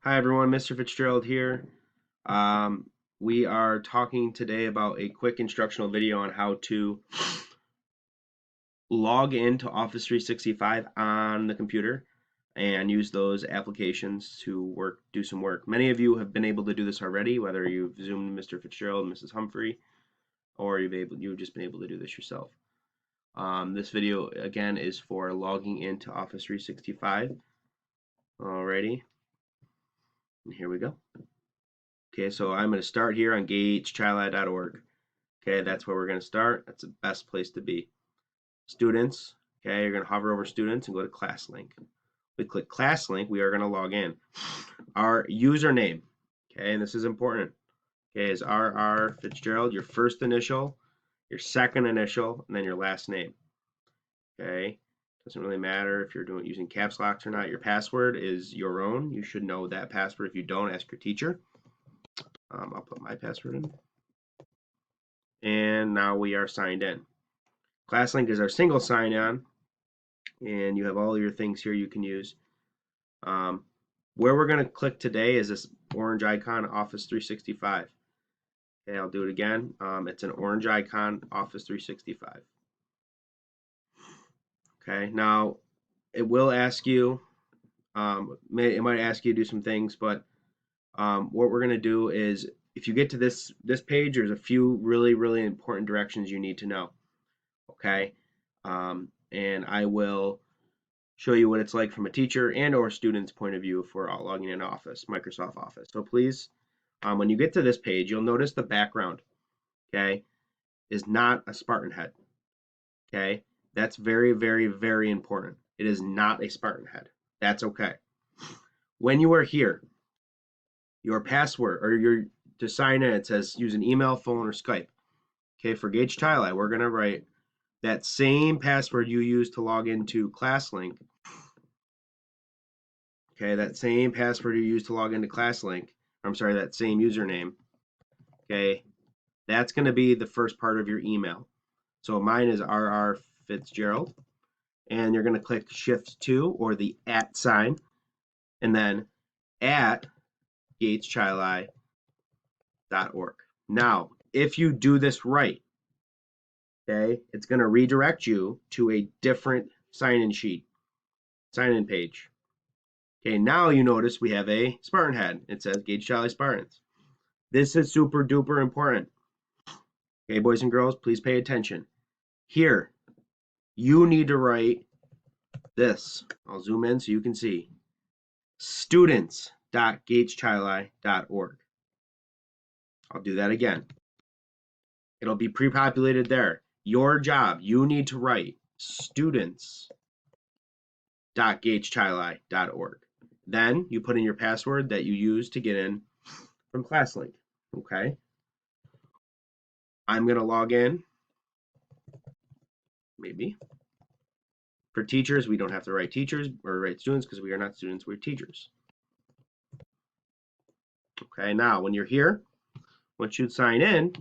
Hi everyone, Mr. Fitzgerald here. We are talking today about a quick instructional video on how to log into Office 365 on the computer and use those applications to do some work. Many of you have been able to do this already, whether you've Zoomed Mr. Fitzgerald and Mrs. Humphrey, or you've just been able to do this yourself. This video again is for logging into Office 365. Alrighty, and here we go. Okay, so I'm going to start here on gatechili.org. Okay, that's where we're going to start. That's the best place to be. Students, okay, you're going to hover over students and go to class link. We click class link, we are going to log in. Our username, okay, and this is important, okay, is RR Fitzgerald, your first initial, your second initial, and then your last name. Okay, doesn't really matter if you're using caps locks or not. Your password is your own. You should know that password. If you don't, ask your teacher. I'll put my password in. And now we are signed in. ClassLink is our single sign-on, and you have all your things here you can use. Where we're going to click today is this orange icon, Office 365. Okay, I'll do it again. It's an orange icon, Office 365. Okay, now it will ask you, it might ask you to do some things, but what we're going to do is, if you get to this page, there's a few really important directions you need to know. Okay, and I will show you what it's like from a teacher and or student's point of view for logging in Office, Microsoft Office. So please, when you get to this page, you'll notice the background, okay, is not a Spartan head. Okay, that's very important. It is not a Spartan head. That's okay. When you are here, your password or to sign in, it says use an email, phone, or Skype. Okay, for Gage Chili, we're gonna write that same password you use to log into ClassLink. Okay, that same password you use to log into ClassLink. I'm sorry, that same username. Okay, that's going to be the first part of your email. So mine is RR Fitzgerald, and you're going to click Shift 2 or the @ sign, and then at gatechili.org. Now, if you do this right, okay, it's going to redirect you to a different sign-in sheet, sign-in page. Okay, now you notice we have a Spartan head. It says Gage Chili Spartans. This is super duper important. Okay, boys and girls, please pay attention. Here, you need to write this. I'll zoom in so you can see. Students.gatechili.org. I'll do that again. It'll be pre-populated there. Your job, you need to write students.gatechili.org. Then you put in your password that you use to get in from ClassLink. Okay. I'm going to log in. Maybe. For teachers, we don't have to write teachers or write students because we are not students, we're teachers. Okay, now when you're here, once you sign in,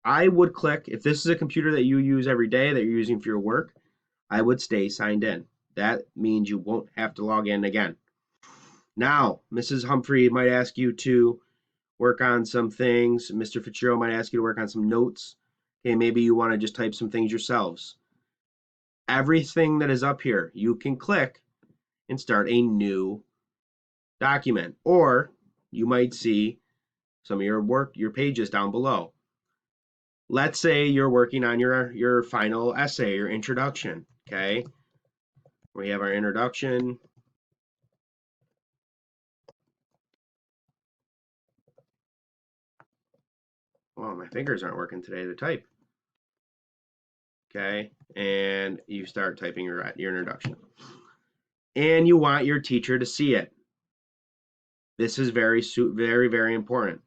I would click, if this is a computer that you use every day that you're using for your work, I would stay signed in. That means you won't have to log in again. Now, Mrs. Humphrey might ask you to work on some things. Mr. Fitzgerald might ask you to work on some notes. Okay, maybe you want to just type some things yourselves. Everything that is up here, you can click and start a new document. Or you might see some of your pages down below. Let's say you're working on your final essay, your introduction, okay? We have our introduction. Well, my fingers aren't working today to type. Okay, and you start typing your introduction. And you want your teacher to see it. This is very important.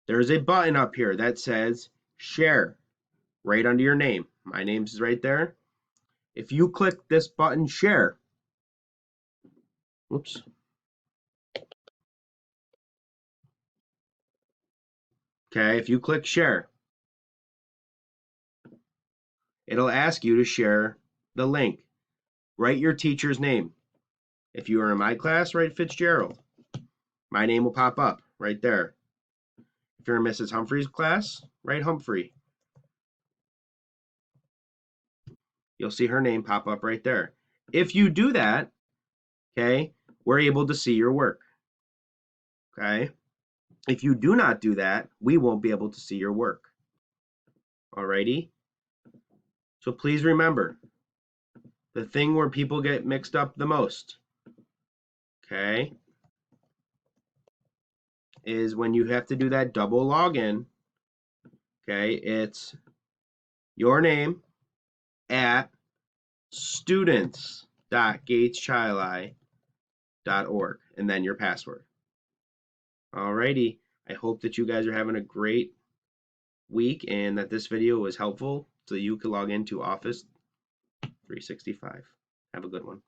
There's a button up here that says share right under your name. My name's right there. If you click this button share, whoops. Okay, if you click share, it'll ask you to share the link. Write your teacher's name. If you are in my class, write Fitzgerald. My name will pop up right there. If you're in Mrs. Humphrey's class, write Humphrey. You'll see her name pop up right there. If you do that, okay, we're able to see your work. Okay? If you do not do that, we won't be able to see your work. Alrighty? So please remember, the thing where people get mixed up the most, okay, is when you have to do that double login. Okay, it's your name at students.gateschili.org and then your password. Alrighty, I hope that you guys are having a great week and that this video was helpful so you can log into Office 365. Have a good one.